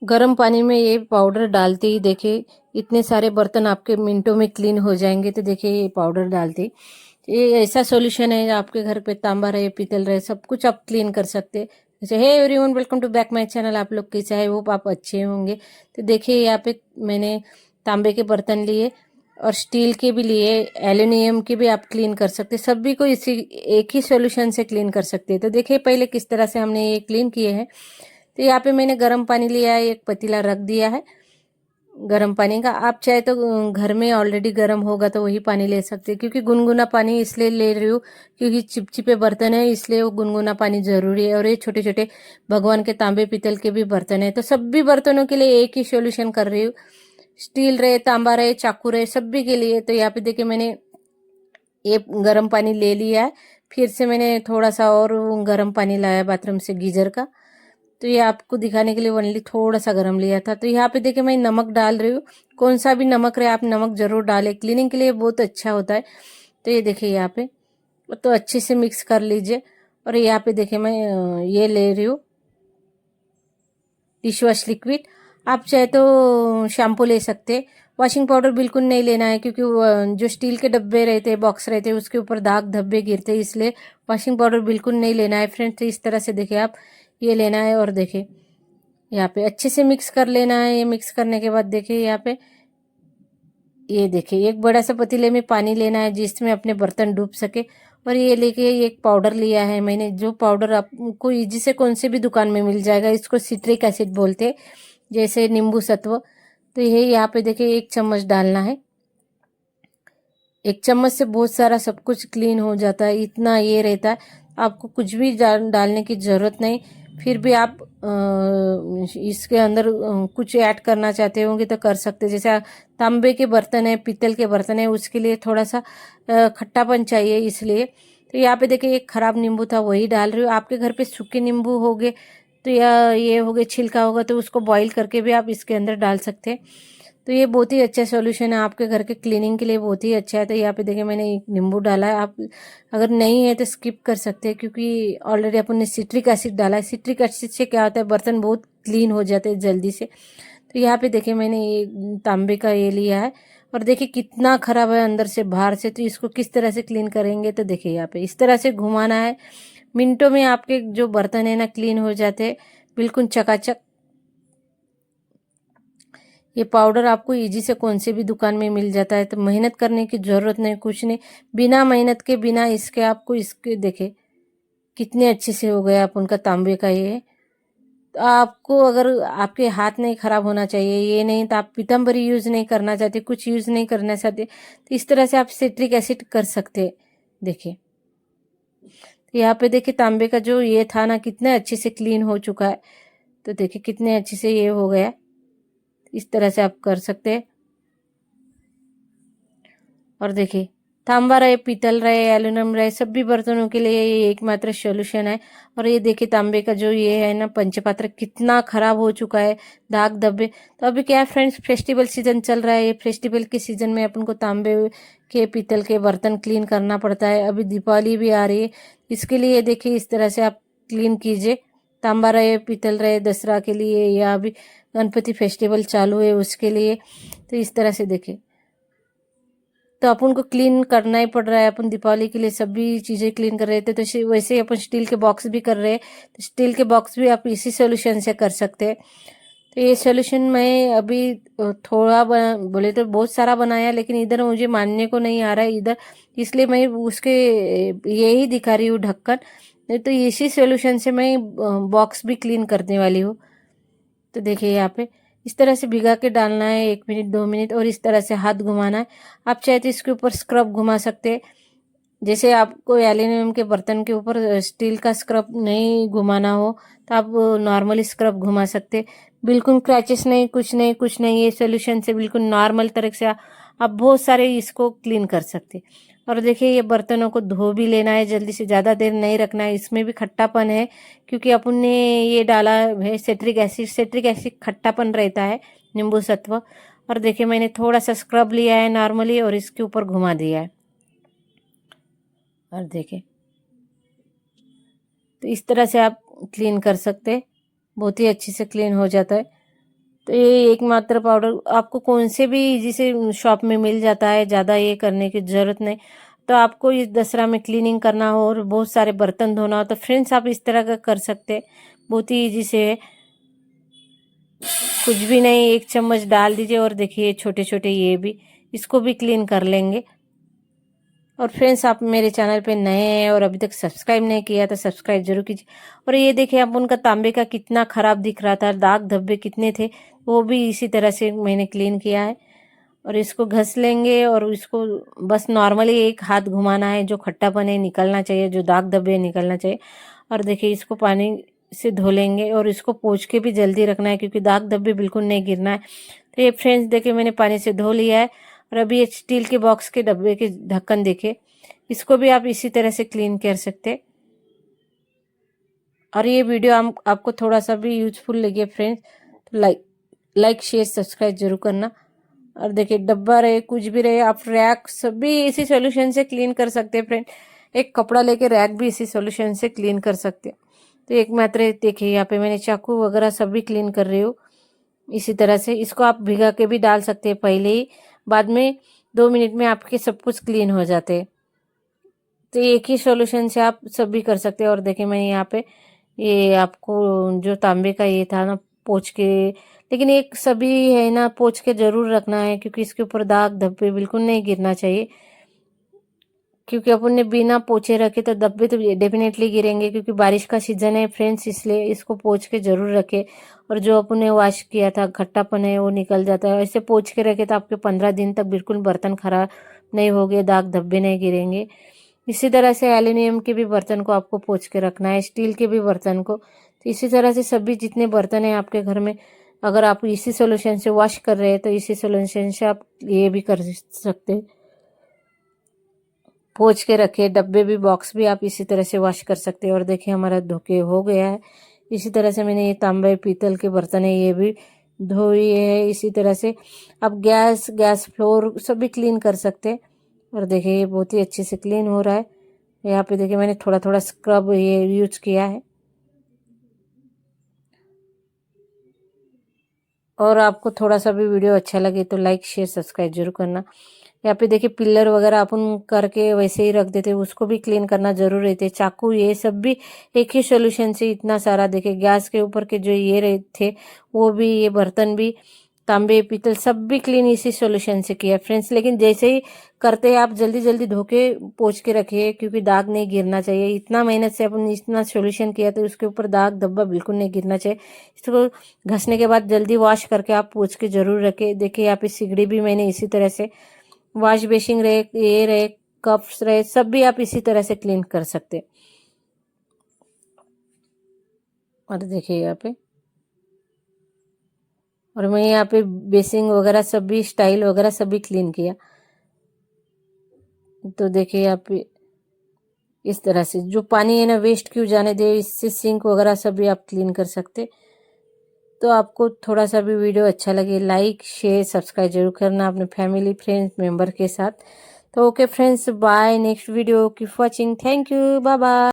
गर्म पानी में ये पाउडर डालते ही देखिए इतने सारे बर्तन आपके मिनटों में क्लीन हो जाएंगे। तो देखिए ये पाउडर डालते ही ये ऐसा सॉल्यूशन है, आपके घर पे तांबा रहे पीतल रहे सब कुछ आप क्लीन कर सकते हैं। जैसे hey everyone, welcome to back my channel. आप लोग कैसे हैं? वो आप अच्छे होंगे। तो देखिए यहाँ पे मैंने तांबे के बर्तन लिए और स्टील के भी लिए, एल्युमिनियम के भी आप क्लीन कर सकते हैं। सभी को इसी एक ही सॉल्यूशन से क्लीन कर सकते हैं। तो देखिए पहले किस तरह से हमने ये क्लीन किए हैं। तो यहाँ पे मैंने गर्म पानी लिया है, एक पतीला रख दिया है गर्म पानी का। आप चाहे तो घर में ऑलरेडी गर्म होगा तो वही पानी ले सकते हैं, क्योंकि गुनगुना पानी इसलिए ले रही हूँ क्योंकि चिपचिपे बर्तन है, इसलिए वो गुनगुना पानी जरूरी है। और ये छोटे छोटे भगवान के तांबे पीतल के भी बर्तन है, तो सभी बर्तनों के लिए एक ही सॉल्यूशन कर रही हूँ। स्टील रहे, तांबा रहे, चाकू रहे, सभी के लिए। तो यहाँ पे देखिए मैंने ये गर्म पानी ले लिया है। फिर से मैंने थोड़ा सा और गर्म पानी लाया बाथरूम से गीजर का। तो ये आपको दिखाने के लिए ओनली थोड़ा सा गर्म लिया था। तो यहाँ पे देखिए मैं नमक डाल रही हूँ। कौन सा भी नमक रहे आप नमक जरूर डालें, क्लीनिंग के लिए बहुत अच्छा होता है। तो ये देखिए यहाँ पे तो अच्छे से मिक्स कर लीजिए। और यहाँ पे देखिए मैं ये ले रही हूँ डिश वॉश लिक्विड। आप चाहे तो शैम्पू ले सकते हैं। वॉशिंग पाउडर बिल्कुल नहीं लेना है, क्योंकि जो स्टील के डब्बे रहते हैं, बॉक्स रहते हैं, उसके ऊपर दाग धब्बे गिरते हैं, इसलिए वॉशिंग पाउडर बिल्कुल नहीं लेना है फ्रेंड्स। तो इस तरह से देखिए आप ये लेना है और देखिए यहाँ पे अच्छे से मिक्स कर लेना है। ये मिक्स करने के बाद देखिए यहाँ पे ये देखिए एक बड़ा सा पतीले में पानी लेना है जिसमें अपने बर्तन डूब सके। और ये लेके एक पाउडर लिया है मैंने, जो पाउडर आपको इजी से कौन से भी दुकान में मिल जाएगा। इसको सिट्रिक एसिड बोलते हैं, जैसे नींबू सत्व। तो ये यहाँ पे देखिए 1 चम्मच डालना है। 1 चम्मच से बहुत सारा सब कुछ क्लीन हो जाता है, इतना ये रहता है। आपको कुछ भी डालने की जरूरत नहीं। फिर भी आप इसके अंदर कुछ ऐड करना चाहते होंगे तो कर सकते हैं। जैसे तांबे के बर्तन है, पीतल के बर्तन है, उसके लिए थोड़ा सा खट्टापन चाहिए, इसलिए। तो यहाँ पे देखिए एक खराब नींबू था वही डाल रही हूँ। आपके घर पे सूखे नींबू होगे तो या ये हो गए छिलका होगा तो उसको बॉईल करके भी आप इसके अंदर डाल सकते हैं। तो ये बहुत ही अच्छा सॉल्यूशन है आपके घर के क्लीनिंग के लिए, बहुत ही अच्छा है। तो यहाँ पे देखिए मैंने एक नींबू डाला है। आप अगर नहीं है तो स्किप कर सकते हैं, क्योंकि ऑलरेडी अपन ने सिट्रिक एसिड डाला है। सिट्रिक एसिड से क्या होता है, बर्तन बहुत क्लीन हो जाते हैं जल्दी से। तो यहाँ पे देखिए मैंने ये तांबे का ये लिया है और देखिए कितना खराब है अंदर से बाहर से। तो इसको किस तरह से क्लीन करेंगे, तो देखिए यहाँ पे इस तरह से घुमाना है। मिनटों में आपके जो बर्तन है ना क्लीन हो जाते हैं, बिल्कुल चकाचक। ये पाउडर आपको इजी से कौन से भी दुकान में मिल जाता है, तो मेहनत करने की जरूरत नहीं, कुछ नहीं। बिना मेहनत के, बिना इसके आपको इसके देखे कितने अच्छे से हो गया अपन का तांबे का ये। तो आपको अगर आपके हाथ नहीं खराब होना चाहिए, ये नहीं तो आप पीताम्बरी यूज नहीं करना चाहते, कुछ यूज नहीं करना चाहते, तो इस तरह से आप सिट्रिक एसिड कर सकते हैं। देखिए तो यहाँ पे देखिए तांबे का जो ये था ना कितने अच्छे से क्लीन हो चुका है। तो देखिए कितने अच्छे से ये हो गया। इस तरह से आप कर सकते हैं। और देखिए तांबा रहे, पीतल रहे, एल्युमिनियम रहे, सभी बर्तनों के लिए ये एकमात्र सॉल्यूशन है। और ये देखिए तांबे का जो ये है ना पंचपात्र कितना खराब हो चुका है, दाग धब्बे। तो अभी क्या है फ्रेंड्स, फेस्टिवल सीजन चल रहा है। ये फेस्टिवल के सीजन में अपन को तांबे के पीतल के बर्तन क्लीन करना पड़ता है। अभी दीपावली भी आ रही है, इसके लिए देखिए इस तरह से आप क्लीन कीजिए। तांबा रहे, पीतल रहे, दसरा के लिए या अभी गणपति फेस्टिवल चालू है उसके लिए। तो इस तरह से देखिए तो अपन को क्लीन करना ही पड़ रहा है। अपन दीपावली के लिए सभी चीजें क्लीन कर रहे थे, तो वैसे ही अपन स्टील के बॉक्स भी कर रहे हैं। तो स्टील के बॉक्स भी आप इसी सॉल्यूशन से कर सकते हैं। तो ये सॉल्यूशन मैं अभी थोड़ा बोले तो बहुत सारा बनाया, लेकिन इधर मुझे मानने को नहीं आ रहा है इधर, इसलिए मैं उसके यही दिखा रही हूँ ढक्कन। नहीं तो इसी सॉल्यूशन से मैं बॉक्स भी क्लीन करने वाली हूँ। तो देखिए यहाँ पे इस तरह से भिगा के डालना है 1 मिनट 2 मिनट, और इस तरह से हाथ घुमाना है। आप चाहे तो इसके ऊपर स्क्रब घुमा सकते हैं। जैसे आपको एल्युमिनियम के बर्तन के ऊपर स्टील का स्क्रब नहीं घुमाना हो तो आप नॉर्मली स्क्रब घुमा सकते। बिल्कुल क्रैचेस नहीं, कुछ नहीं, कुछ नहीं। ये सोल्यूशन से बिल्कुल नॉर्मल तरह से आप बहुत सारे इसको क्लीन कर सकते। और देखिए ये बर्तनों को धो भी लेना है जल्दी से, ज़्यादा देर नहीं रखना है। इसमें भी खट्टापन है क्योंकि अपन ने ये डाला है सिट्रिक एसिड। सिट्रिक एसिड खट्टापन रहता है, नींबू सत्व। और देखिए मैंने थोड़ा सा स्क्रब लिया है नॉर्मली और इसके ऊपर घुमा दिया है। और देखिए तो इस तरह से आप क्लीन कर सकते हैं, बहुत ही अच्छे से क्लीन हो जाता है। तो ये एकमात्र पाउडर आपको कौन से भी जिसे शॉप में मिल जाता है, ज़्यादा ये करने की ज़रूरत नहीं। तो आपको इस दसरा में क्लीनिंग करना हो और बहुत सारे बर्तन धोना हो तो फ्रेंड्स आप इस तरह का कर सकते हैं, बहुत ही ईजी से है। कुछ भी नहीं, 1 चम्मच डाल दीजिए और देखिए छोटे छोटे ये भी, इसको भी क्लीन कर लेंगे। और फ्रेंड्स आप मेरे चैनल पे नए हैं और अभी तक सब्सक्राइब नहीं किया तो सब्सक्राइब जरूर कीजिए। और ये देखिए आप उनका तांबे का कितना खराब दिख रहा था, दाग धब्बे कितने थे, वो भी इसी तरह से मैंने क्लीन किया है। और इसको घस लेंगे और इसको बस नॉर्मली एक हाथ घुमाना है, जो खट्टापन है निकलना चाहिए, जो दाग धब्बे निकलना चाहिए। और देखिए इसको पानी से धो लेंगे और इसको पोंछ के भी जल्दी रखना है क्योंकि दाग धब्बे बिल्कुल नहीं गिरना है। तो ये फ्रेंड्स देखिए मैंने पानी से धो लिया है। और अभी ये स्टील के बॉक्स के डब्बे के ढक्कन देखे, इसको भी आप इसी तरह से क्लीन कर सकते। और ये वीडियो आपको थोड़ा सा भी यूजफुल लगे फ्रेंड्स तो लाइक शेयर सब्सक्राइब जरूर करना। और देखिए डब्बा रहे कुछ भी रहे, आप रैक सभी इसी सॉल्यूशन से क्लीन कर सकते हैं फ्रेंड। एक कपड़ा लेके रैक भी इसी सॉल्यूशन से क्लीन कर सकते हैं। तो एक मात्र देखिए यहाँ पे मैंने चाकू वगैरह सभी क्लीन कर रही हूँ इसी तरह से। इसको आप भिगा के भी डाल सकते हैं पहले ही, बाद में 2 मिनट में आपके सब कुछ क्लीन हो जाते हैं। तो एक ही सॉल्यूशन से आप सभी कर सकते हैं। और देखिए मैं यहाँ पे ये आपको जो तांबे का ये था ना पोंछ के, लेकिन एक सभी है ना पोंछ के जरूर रखना है क्योंकि इसके ऊपर दाग धब्बे बिल्कुल नहीं गिरना चाहिए। क्योंकि अपन ने बिना पोछे रखे तो धब्बे तो डेफिनेटली गिरेंगे क्योंकि बारिश का सीजन है फ्रेंड्स, इसलिए इसको पोंछ के जरूर रखे। और जो अपन ने वॉश किया था खट्टापन है वो निकल जाता है। ऐसे पोंछ के रखे तो आपके 15 दिन तक बिल्कुल बर्तन खराब नहीं होंगे, दाग धब्बे नहीं गिरेंगे। इसी तरह से एल्युमिनियम के भी बर्तन को आपको पोंछ के रखना है, स्टील के भी बर्तन को। तो इसी तरह से सभी जितने बर्तन हैं आपके घर में, अगर आप इसी सोल्यूशन से वॉश कर रहे हैं तो इसी सोल्यूशन से आप ये भी कर सकते हैं, पोंछ के रखे। डब्बे भी बॉक्स भी आप इसी तरह से वॉश कर सकते हैं। और देखिए हमारा धोके हो गया है। इसी तरह से मैंने ये तांबे पीतल के बर्तन है ये भी धोए है। इसी तरह से आप गैस फ्लोर सभी क्लीन कर सकते हैं। और देखिए ये बहुत ही अच्छे से क्लीन हो रहा है। यहाँ पे देखिए मैंने थोड़ा थोड़ा स्क्रब ये यूज किया है। और आपको थोड़ा सा भी वीडियो अच्छा लगे तो लाइक शेयर सब्सक्राइब जरूर करना। यहाँ पे देखिए पिलर वगैरह अपन करके वैसे ही रख देते, उसको भी क्लीन करना जरूर रहते। चाकू ये सब भी एक ही सोल्यूशन से इतना सारा, देखिए गैस के ऊपर के जो ये रहे थे वो भी, ये बर्तन भी, तांबे पीतल सब भी क्लीन इसी सोल्यूशन से किया फ्रेंड्स। लेकिन जैसे ही करते हैं आप जल्दी जल्दी धो के पोंछ के रखिए क्योंकि दाग नहीं गिरना चाहिए। इतना मेहनत से अपन इतना सोल्यूशन किया तो उसके ऊपर दाग धब्बा बिल्कुल नहीं गिरना चाहिए। इसको घसने के बाद जल्दी वॉश करके आप पोंछ के जरूर रखें। देखिए यहाँ पे सिगड़ी भी मैंने इसी तरह से, वॉश बेसिन रहे, ये रहे, कप्स रहे, सब भी आप इसी तरह से क्लीन कर सकते। और देखिए यहाँ पे, और मैं यहाँ पे बेसिंग वगैरह सभी स्टाइल वगैरह सभी क्लीन किया। तो देखिए यहाँ पे इस तरह से जो पानी है ना वेस्ट क्यों जाने दे, इससे सिंक वगैरह सभी आप क्लीन कर सकते। तो आपको थोड़ा सा भी वीडियो अच्छा लगे लाइक शेयर सब्सक्राइब जरूर करना अपने फैमिली फ्रेंड्स मेंबर के साथ। तो okay friends, bye, next video keep watching, thank you, bye bye.